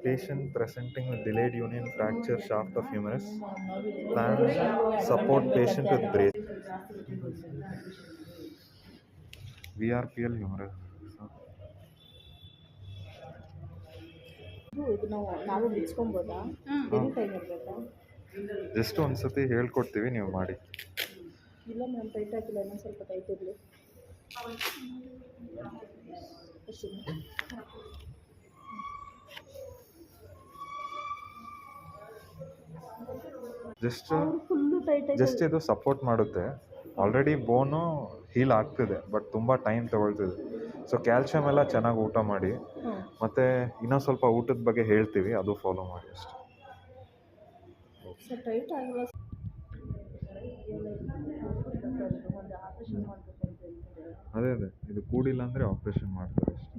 Patient presenting with delayed union fracture shaft of humerus. Plan support patient with brace. VRPL humerus. ಇದು ನಾವು ಬಿಚ್ಕೊಬೋದಾ? Any time ಇರಬೇಕಾ? Just ಒಂದ್ಸತಿ ಹೇಳ್ಕೊಡ್ತೀವಿ, ನೀವು ಮಾಡಿ. ಇಲ್ಲ ಮೇಡಮ್, ಟೈಟ್ ಆಗಿಲ್ಲ, ಇನ್ನೊಂದು ಸ್ವಲ್ಪ ಟೈಟ್ ಇರಲಿ. ಜಸ್ಟ್ ಇದು ಸಪೋರ್ಟ್ ಮಾಡುತ್ತೆ. ಆಲ್ರೆಡಿ ಬೋನು ಹೀಲ್ ಆಗ್ತಿದೆ, ಬಟ್ ತುಂಬ ಟೈಮ್ ತಗೊಳ್ತಿದೆ. ಸೊ ಕ್ಯಾಲ್ಶಿಯಮ್ ಎಲ್ಲ ಚೆನ್ನಾಗಿ ಊಟ ಮಾಡಿ, ಮತ್ತು ಇನ್ನೂ ಸ್ವಲ್ಪ ಊಟದ ಬಗ್ಗೆ ಹೇಳ್ತೀವಿ, ಅದು ಫಾಲೋ ಮಾಡಿ ಅಷ್ಟೇ. ಅದೇ ಇದು ಕೂಡಿಲ್ಲ ಅಂದರೆ ಆಪ್ರೇಷನ್ ಮಾಡ್ತಾರೆ ಅಷ್ಟೇ.